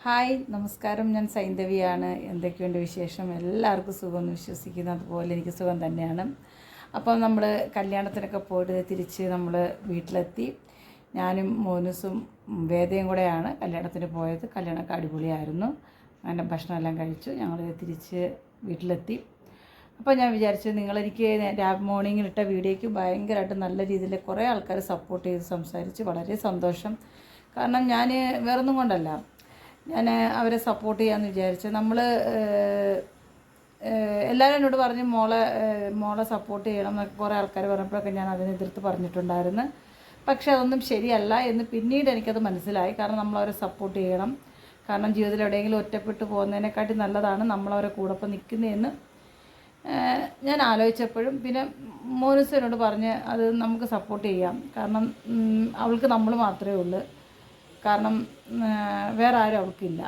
Hi നമസ്കാരം, ഞാൻ സൈന്ധവിയാണ്. എന്തൊക്കെയുണ്ട് വിശേഷം? എല്ലാവർക്കും സുഖമെന്ന് വിശ്വസിക്കുന്നു. അതുപോലെ എനിക്ക് സുഖം തന്നെയാണ്. അപ്പോൾ നമ്മൾ കല്യാണത്തിനൊക്കെ പോയിട്ട് തിരിച്ച് നമ്മൾ വീട്ടിലെത്തി. ഞാനും മോനുസും വേദയും കൂടെയാണ് കല്യാണത്തിന് പോയത്. കല്യാണമൊക്കെ അടിപൊളിയായിരുന്നു. അങ്ങനെ ഭക്ഷണമെല്ലാം കഴിച്ചു. ഞങ്ങൾ തിരിച്ച് വീട്ടിലെത്തി. അപ്പോൾ ഞാൻ വിചാരിച്ചു നിങ്ങളെനിക്ക് മോർണിംഗിലിട്ട വീഡിയോയ്ക്ക് ഭയങ്കരമായിട്ട് നല്ല രീതിയിൽ കുറേ ആൾക്കാർ സപ്പോർട്ട് ചെയ്ത് സംസാരിച്ച് വളരെ സന്തോഷം. കാരണം ഞാൻ വേറൊന്നും കൊണ്ടല്ല, ഞാൻ അവരെ സപ്പോർട്ട് ചെയ്യാമെന്ന് വിചാരിച്ചു. എല്ലാവരും എന്നോട് പറഞ്ഞ് മോളെ സപ്പോർട്ട് ചെയ്യണം എന്നൊക്കെ കുറേ ആൾക്കാർ പറഞ്ഞപ്പോഴൊക്കെ ഞാൻ അതിനെ എതിർത്ത് പറഞ്ഞിട്ടുണ്ടായിരുന്നു. പക്ഷേ അതൊന്നും ശരിയല്ല എന്ന് പിന്നീട് എനിക്കത് മനസ്സിലായി. കാരണം നമ്മളവരെ സപ്പോർട്ട് ചെയ്യണം. കാരണം ജീവിതത്തിൽ എവിടെയെങ്കിലും ഒറ്റപ്പെട്ടു പോകുന്നതിനെക്കാട്ടി നല്ലതാണ് നമ്മളവരെ കൂടൊപ്പം നിൽക്കുന്നതെന്ന് ഞാൻ ആലോചിച്ചപ്പോഴും പിന്നെ മോനുസ് എന്നോട് പറഞ്ഞ് അത് നമുക്ക് സപ്പോർട്ട് ചെയ്യാം. കാരണം അവൾക്ക് നമ്മൾ മാത്രമേ ഉള്ളൂ. കാരണം വേറെ ആരും അവൾക്കില്ല.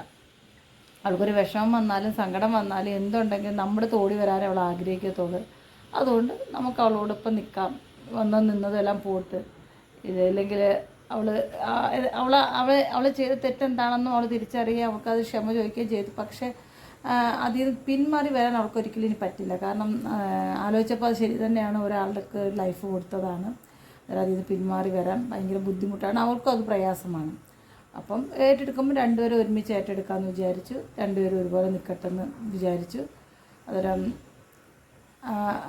അവൾക്കൊരു വിഷമം വന്നാലും സങ്കടം വന്നാലും എന്തുണ്ടെങ്കിലും നമ്മുടെ തോടി വരാൻ അവൾ ആഗ്രഹിക്കത്തുള്ളൂ. അതുകൊണ്ട് നമുക്ക് അവളോടൊപ്പം നിൽക്കാം. നിന്നതെല്ലാം പോട്ട് ഇല്ലെങ്കിൽ അവൾ ചെയ്ത തെറ്റെന്താണെന്നും അവൾ തിരിച്ചറിയുകയും അവൾക്കത് ക്ഷമ ചോദിക്കുകയും ചെയ്തു. പക്ഷേ അതിൽ നിന്ന് പിന്മാറി വരാൻ അവൾക്കൊരിക്കലും ഇനി പറ്റില്ല. കാരണം ആലോചിച്ചപ്പോൾ അത് ശരി തന്നെയാണ്. ഒരാളുടെ ലൈഫ് കൊടുത്തതാണ്. അതിൽ നിന്ന് പിന്മാറി വരാൻ ഭയങ്കര ബുദ്ധിമുട്ടാണ്. അവൾക്കും അത് പ്രയാസമാണ്. അപ്പം ഏറ്റെടുക്കുമ്പോൾ രണ്ടുപേരും ഒരുമിച്ച് ഏറ്റെടുക്കാമെന്ന് വിചാരിച്ചു. രണ്ടുപേരും ഒരുപോലെ നിൽക്കട്ടെന്ന് വിചാരിച്ചു.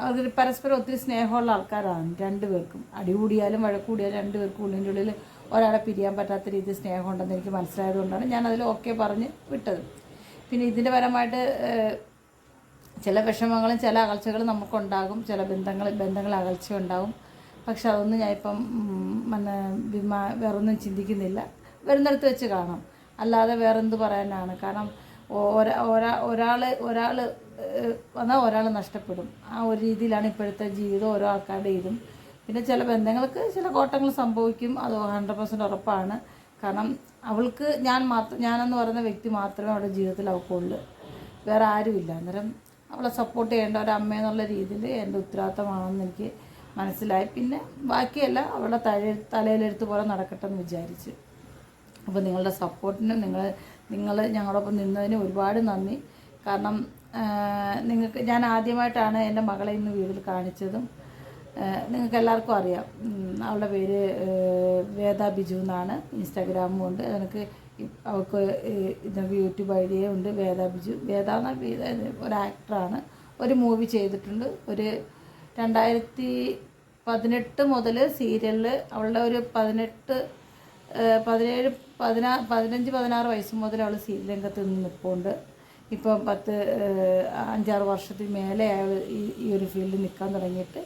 അതിൽ പരസ്പരം ഒത്തിരി സ്നേഹമുള്ള ആൾക്കാരാണ് രണ്ടുപേർക്കും. അടികൂടിയാലും വഴക്കൂടിയാലും രണ്ടുപേർക്കും ഉള്ളിൻ്റെ ഉള്ളിൽ ഒരാളെ പിരിയാൻ പറ്റാത്ത രീതിയിൽ സ്നേഹമുണ്ടെന്ന് എനിക്ക് മനസ്സിലായതുകൊണ്ടാണ് ഞാനതിൽ ഓക്കെ പറഞ്ഞ് വിട്ടത്. പിന്നെ ഇതിൻ്റെ പരമായിട്ട് ചില വിഷമങ്ങളും ചില അകൽച്ചകളും നമുക്കുണ്ടാകും. ചില ബന്ധങ്ങൾ അകൽച്ച ഉണ്ടാകും. പക്ഷെ അതൊന്നും ഞാനിപ്പം വേറൊന്നും ചിന്തിക്കുന്നില്ല. വരുന്നിടത്ത് വെച്ച് കാണാം. അല്ലാതെ വേറെന്ത് പറയാനാണ്? കാരണം ഒരാൾ വന്നാൽ ഒരാൾ നഷ്ടപ്പെടും. ആ ഒരു രീതിയിലാണ് ഇപ്പോഴത്തെ ജീവിതം ഓരോ ആൾക്കാരുടെ ഇതും. പിന്നെ ചില ബന്ധങ്ങൾക്ക് ചില കോട്ടങ്ങൾ സംഭവിക്കും. അത് 100% ഉറപ്പാണ്. കാരണം അവൾക്ക് ഞാനെന്ന് പറയുന്ന വ്യക്തി മാത്രമേ അവളുടെ ജീവിതത്തിൽ അവൾക്കുള്ളൂ. വേറെ ആരുമില്ല. അന്നേരം അവളെ സപ്പോർട്ട് ചെയ്യേണ്ട ഒരു അമ്മയെന്നുള്ള രീതിയിൽ എൻ്റെ ഉത്തരവാദിത്തമാണെന്ന് എനിക്ക് മനസ്സിലായി. പിന്നെ ബാക്കിയല്ല അവളുടെ തലയിലെടുത്ത് പോലെ നടക്കട്ടെ എന്ന് വിചാരിച്ചു. അപ്പോൾ നിങ്ങളുടെ സപ്പോർട്ടിനും നിങ്ങൾ ഞങ്ങളോടൊപ്പം നിന്നതിന് ഒരുപാട് നന്ദി. കാരണം ഞാൻ ആദ്യമായിട്ടാണ് എൻ്റെ മകളെ ഇന്ന് വീട്ടിൽ കാണിച്ചതും. നിങ്ങൾക്ക് എല്ലാവർക്കും അറിയാം. അവളുടെ പേര് വേദ ബിജു എന്നാണ്. ഇൻസ്റ്റാഗ്രാമും ഉണ്ട്. അവൾക്ക് യൂട്യൂബ് ഐഡിയ ഉണ്ട്. വേദ ബിജു. വേദ എന്ന ഒരു ആക്ടറാണ്. ഒരു മൂവി ചെയ്തിട്ടുണ്ട്. ഒരു 2018 മുതൽ സീരിയലിൽ അവളുടെ ഒരു 15-16 വയസ്സ് മുതൽ അവൾ സീരിയൽ രംഗത്ത് നിന്ന് നിൽപ്പുണ്ട്. ഇപ്പം 5-6 വർഷത്തിൽ മേലെ അയാൾ ഈ ഒരു ഫീൽഡിൽ നിൽക്കാൻ തുടങ്ങിയിട്ട്.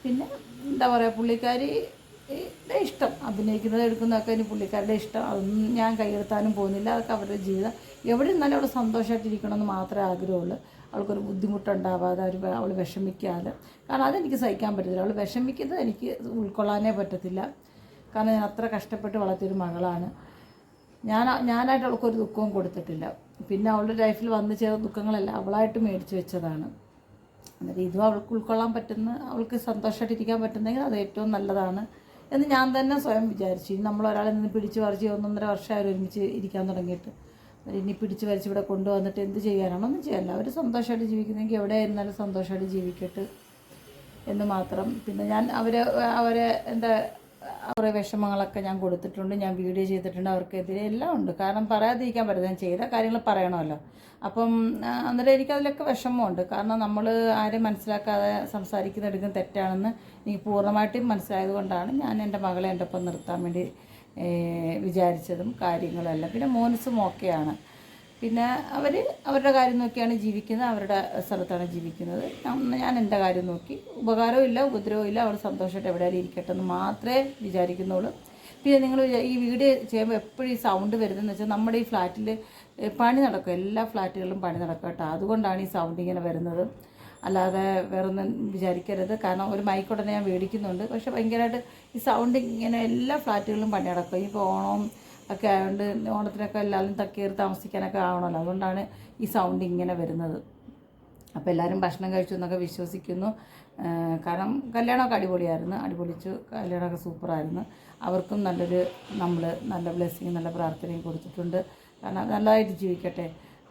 പിന്നെ എന്താ പറയുക, പുള്ളിക്കാരിയുടെ ഇഷ്ടം, അഭിനയിക്കുന്നത് എടുക്കുന്നതൊക്കെ ഇനി പുള്ളിക്കാരുടെ ഇഷ്ടം. അതൊന്നും ഞാൻ കൈയെടുത്താനും പോകുന്നില്ല. അതൊക്കെ അവരുടെ ജീവിതം. എവിടെ നിന്നാലും അവൾ സന്തോഷമായിട്ടിരിക്കണമെന്ന് മാത്രമേ ആഗ്രഹമുള്ളൂ. അവൾക്കൊരു ബുദ്ധിമുട്ടുണ്ടാവാതെ അവൾ വിഷമിക്കാതെ. കാരണം അതെനിക്ക് സഹിക്കാൻ പറ്റത്തില്ല. അവൾ വിഷമിക്കുന്നത് എനിക്ക് ഉൾക്കൊള്ളാനേ പറ്റത്തില്ല. കാരണം ഞാൻ അത്ര കഷ്ടപ്പെട്ട് വളർത്തിയൊരു മകളാണ്. ഞാനായിട്ട് അവൾക്കൊരു ദുഃഖവും കൊടുത്തിട്ടില്ല. പിന്നെ അവളുടെ ലൈഫിൽ വന്നു ചേർന്ന ദുഃഖങ്ങളെല്ലാം അവളായിട്ട് മേടിച്ച് വെച്ചതാണ്. എന്നിട്ട് ഇതും അവൾക്ക് ഉൾക്കൊള്ളാൻ പറ്റുന്ന, അവൾക്ക് സന്തോഷമായിട്ടിരിക്കാൻ പറ്റുന്നെങ്കിൽ അത് ഏറ്റവും നല്ലതാണ് എന്ന് ഞാൻ തന്നെ സ്വയം വിചാരിച്ചു. ഇനി നമ്മൾ ഒരാളെ നിന്ന് പിടിച്ച് പറിച്ച് 1-1.5 വർഷം ഒരുമിച്ച് ഇരിക്കാൻ തുടങ്ങിയിട്ട് ഇനി പിടിച്ച് വരച്ച് ഇവിടെ കൊണ്ടുവന്നിട്ട് എന്ത് ചെയ്യാനാണോ? ഒന്നും ചെയ്യാനില്ല. അവർ സന്തോഷമായിട്ട് ജീവിക്കുന്നെങ്കിൽ എവിടെ ആയിരുന്നാലും സന്തോഷമായിട്ട് ജീവിക്കട്ടെ എന്ന് മാത്രം. പിന്നെ ഞാൻ അവരെ കുറേ വിഷമങ്ങളൊക്കെ ഞാൻ കൊടുത്തിട്ടുണ്ട്. ഞാൻ വീഡിയോ ചെയ്തിട്ടുണ്ട്. അവർക്കെതിരെ എല്ലാം ഉണ്ട്. കാരണം പറയാതിരിക്കാൻ പറ്റില്ല. ഞാൻ ചെയ്ത കാര്യങ്ങൾ പറയണമല്ലോ. അപ്പം അന്നേരം എനിക്കതിലൊക്കെ വിഷമമുണ്ട്. കാരണം നമ്മൾ ആരെയും മനസ്സിലാക്കാതെ എടുക്കുന്ന തെറ്റാണെന്ന് എനിക്ക് പൂർണ്ണമായിട്ടും മനസ്സിലായത് കൊണ്ടാണ് ഞാൻ എൻ്റെ മകളെ എൻ്റെ ഒപ്പം നിർത്താൻ വേണ്ടി വിചാരിച്ചതും കാര്യങ്ങളെല്ലാം. പിന്നെ മോനുസും ഓക്കെയാണ്. പിന്നെ അവരുടെ കാര്യം നോക്കിയാണ് ജീവിക്കുന്നത്. അവരുടെ സ്ഥലത്താണ് ജീവിക്കുന്നത്. ഞാൻ എൻ്റെ കാര്യം നോക്കി. ഉപകാരവും ഇല്ല ഉപദ്രവവും ഇല്ല. അവൾ സന്തോഷമായിട്ട് എവിടെയാലും ഇരിക്കട്ടെ എന്ന് മാത്രമേ വിചാരിക്കുന്നുള്ളൂ. പിന്നെ നിങ്ങൾ ഈ വീഡിയോ ചെയ്യുമ്പോൾ എപ്പോഴും ഈ സൗണ്ട് വരുന്നതെന്ന് വെച്ചാൽ നമ്മുടെ ഈ ഫ്ലാറ്റിൽ പണി നടക്കും. എല്ലാ ഫ്ലാറ്റുകളിലും പണി നടക്കും കേട്ടോ. അതുകൊണ്ടാണ് ഈ സൗണ്ട് ഇങ്ങനെ വരുന്നത്. അല്ലാതെ വേറൊന്നും വിചാരിക്കരുത്. കാരണം ഒരു മൈക്ക് ഉടനെ ഞാൻ മേടിക്കുന്നുണ്ട്. പക്ഷേ ഭയങ്കരമായിട്ട് ഈ സൗണ്ട് ഇങ്ങനെ എല്ലാ ഫ്ലാറ്റുകളിലും പണി നടക്കും. ഇപ്പോൾ ഓണം ഒക്കെ ആയതുകൊണ്ട് ഓണത്തിനൊക്കെ എല്ലാവരും തക്കേറി താമസിക്കാനൊക്കെ ആവണമല്ലോ. അതുകൊണ്ടാണ് ഈ സൗണ്ട് ഇങ്ങനെ വരുന്നത്. അപ്പോൾ എല്ലാവരും ഭക്ഷണം കഴിച്ചു എന്നൊക്കെ വിശ്വസിക്കുന്നു. കാരണം കല്യാണമൊക്കെ അടിപൊളിച്ചു. കല്യാണമൊക്കെ സൂപ്പറായിരുന്നു. അവർക്കും നമ്മൾ നല്ല ബ്ലെസ്സിങ് നല്ല പ്രാർത്ഥനയും കൊടുത്തിട്ടുണ്ട്. കാരണം നല്ലതായിട്ട് ജീവിക്കട്ടെ,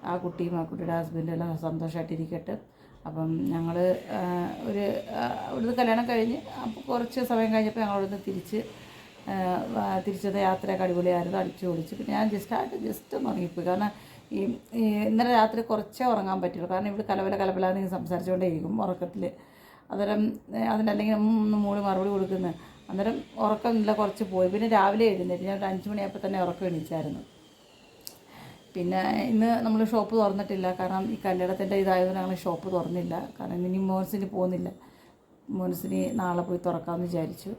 ആ കുട്ടിയും ആ കുട്ടിയുടെ ഹസ്ബൻഡും എല്ലാം സന്തോഷമായിട്ടിരിക്കട്ടെ. അപ്പം ഞങ്ങൾ ഒരു ഇവിടുന്ന് കല്യാണം കഴിഞ്ഞ് അപ്പോൾ കുറച്ച് സമയം കഴിഞ്ഞപ്പോൾ ഞങ്ങൾ അവിടുന്ന് തിരിച്ചത് യാത്രയൊക്കെ അടിപൊളിയായിരുന്നു, അടിച്ചു പൊളിച്ചു. പിന്നെ ഞാൻ ജസ്റ്റ് ഒന്ന് ഉറങ്ങിപ്പോയി. കാരണം ഈ ഇന്നലെ രാത്രി കുറച്ചേ ഉറങ്ങാൻ പറ്റുള്ളൂ. കാരണം ഇവിടെ കലബലാന്ന് നിങ്ങൾ സംസാരിച്ചുകൊണ്ടേയിരിക്കും ഉറക്കത്തിൽ. അന്നേരം അതിനല്ലെങ്കിൽ മൂളി മറുപടി കൊടുക്കുന്നത്, അന്നേരം ഉറക്കമില്ല, കുറച്ച് പോയി. പിന്നെ രാവിലെ എഴുന്നേറ്റ് ഞാൻ ഒരു 5 മണിയായപ്പോൾ തന്നെ ഉറക്കം എണീച്ചായിരുന്നു. പിന്നെ ഇന്ന് നമ്മൾ ഷോപ്പ് തുറന്നിട്ടില്ല, കാരണം ഈ കല്യാണത്തിൻ്റെ ഇതായതുകൊണ്ട് ഞങ്ങൾ ഷോപ്പ് തുറന്നില്ല. കാരണം ഇനി മോൻസിന് പോകുന്നില്ല, മോൻസിന് നാളെ പോയി തുറക്കാമെന്ന് വിചാരിച്ചു.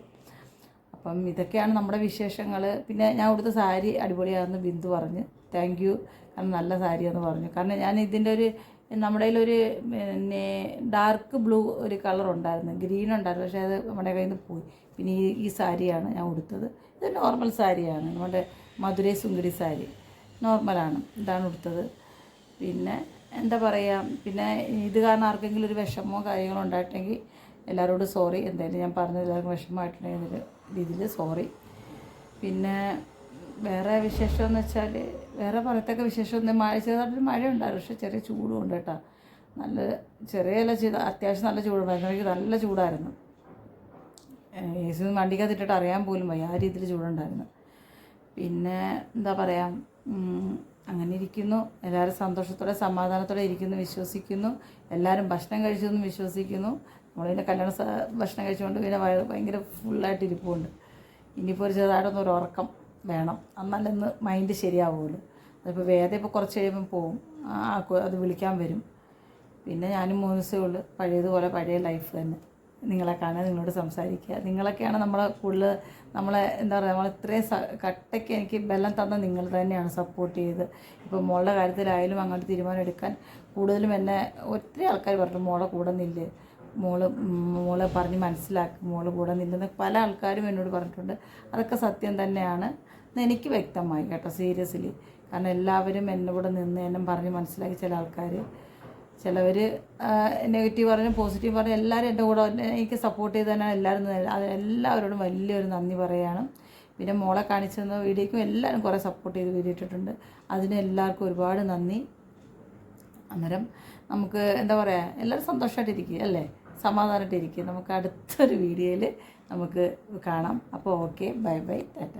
അപ്പം ഇതൊക്കെയാണ് നമ്മുടെ വിശേഷങ്ങൾ. പിന്നെ ഞാൻ കൊടുത്ത സാരി അടിപൊളിയാണെന്ന് ബിന്ദു പറഞ്ഞു, താങ്ക് യു, കാരണം നല്ല സാരിയാന്ന് പറഞ്ഞു. കാരണം ഞാൻ ഇതിൻ്റെ നമ്മുടെ കയ്യിലൊരു പിന്നെ ഡാർക്ക് ബ്ലൂ ഒരു കളർ ഉണ്ടായിരുന്നു, ഗ്രീൻ ഉണ്ടായിരുന്നു, പക്ഷേ അത് നമ്മുടെ കയ്യിൽ നിന്ന് പോയി. പിന്നെ ഈ സാരിയാണ് ഞാൻ ഉടുത്തത്. ഇത് നോർമൽ സാരിയാണ്, നമ്മുടെ മധുരൈ സുന്ദരി സാരി നോർമലാണ്, ഇതാണ് ഉടുത്തത്. പിന്നെ എന്താ പറയുക, പിന്നെ ഇത് കാരണം ആർക്കെങ്കിലും ഒരു വിഷമമോ കാര്യങ്ങളോ ഉണ്ടായിട്ടെങ്കിൽ എല്ലാവരോടും സോറി. എന്തായാലും ഞാൻ പറഞ്ഞത് എല്ലാവർക്കും വിഷമമായിട്ടുണ്ടെങ്കിൽ രീതിയിൽ സോറി. പിന്നെ വേറെ വിശേഷം എന്ന് വെച്ചാൽ വേറെ പറയത്തക്ക വിശേഷം ഒന്നും, ചെറുതായിട്ടൊരു മഴ ഉണ്ടായിരുന്നു, പക്ഷേ ചെറിയ ചൂടും ഉണ്ട് കേട്ടോ. നല്ല ചെറിയല്ല അത്യാവശ്യം നല്ല ചൂടുണ്ടായിരുന്നു, എനിക്ക് നല്ല ചൂടായിരുന്നു. AC വണ്ടിക്കകത്തിട്ടിട്ട് അറിയാൻ പോലും വയ്യ, ആ രീതിയിൽ ചൂടുണ്ടായിരുന്നു. പിന്നെ എന്താ പറയുക, അങ്ങനെ ഇരിക്കുന്നു. എല്ലാവരും സന്തോഷത്തോടെ സമാധാനത്തോടെ ഇരിക്കുന്നു വിശ്വസിക്കുന്നു. എല്ലാവരും ഭക്ഷണം കഴിച്ചെന്ന് വിശ്വസിക്കുന്നു. നമ്മളിതിൻ്റെ കല്യാണ ഭക്ഷണം കഴിച്ചുകൊണ്ട് പിന്നെ ഭയങ്കര ഫുള്ളായിട്ട് ഇരിപ്പുണ്ട്. ഇനിയിപ്പോൾ ഒരു ചെറുതായിട്ടൊന്നൊരു ഉറക്കം വേണം, എന്നാലൊന്ന് മൈൻഡ് ശരിയാവുമല്ലോ. അതിപ്പോൾ വേദന ഇപ്പോൾ കുറച്ച് കഴിയുമ്പം പോവും, അത് വിളിക്കാൻ വരും. പിന്നെ ഞാനും മൂന്നേ ഉള്ളൂ, പഴയതുപോലെ പഴയ ലൈഫ് തന്നെ. നിങ്ങളെ കാണുക, നിങ്ങളോട് സംസാരിക്കുക. നിങ്ങളൊക്കെയാണ് നമ്മളെ കൂടുതൽ നമ്മളെ എന്താ പറയുക, നമ്മളിത്രയും കട്ടയ്ക്ക് എനിക്ക് ബലം തന്ന നിങ്ങൾ തന്നെയാണ് സപ്പോർട്ട് ചെയ്ത്. ഇപ്പോൾ മോളുടെ കാര്യത്തിലായാലും അങ്ങോട്ട് തീരുമാനം എടുക്കാൻ കൂടുതലും എന്നെ ഒത്തിരി ആൾക്കാർ പറഞ്ഞു, മോളെ കൂടെ നില്ല്, മോളെ പറഞ്ഞ് മനസ്സിലാക്കും, മോള് കൂടെ നില്ലെന്ന് പല ആൾക്കാരും എന്നോട് പറഞ്ഞിട്ടുണ്ട്. അതൊക്കെ സത്യം തന്നെയാണ് എന്ന് എനിക്ക് വ്യക്തമായി കേട്ടോ, സീരിയസ്ലി. കാരണം എല്ലാവരും എന്നോട് നിന്ന് എന്നെ പറഞ്ഞ് മനസ്സിലാക്കി. ചിലവർ നെഗറ്റീവ് പറഞ്ഞ് പോസിറ്റീവ് പറഞ്ഞ് എല്ലാവരും എൻ്റെ കൂടെ എനിക്ക് സപ്പോർട്ട് ചെയ്ത് തന്നെയാണ് എല്ലാവരോടും വലിയൊരു നന്ദി പറയുകയാണ്. പിന്നെ മോളെ കാണിച്ചു തന്ന വീഡിയോയ്ക്കും എല്ലാവരും കുറേ സപ്പോർട്ട് ചെയ്ത് വീഡിയോ ഇട്ടിട്ടുണ്ട്, അതിന് എല്ലാവർക്കും ഒരുപാട് നന്ദി. അന്നേരം നമുക്ക് എന്താ പറയുക, എല്ലാവരും സന്തോഷമായിട്ടിരിക്കുക അല്ലേ, സമാധാനമായിട്ടിരിക്കുക. നമുക്ക് അടുത്തൊരു വീഡിയോയിൽ നമുക്ക് കാണാം. അപ്പോൾ ഓക്കെ, ബൈ ബൈ, ടാറ്റ.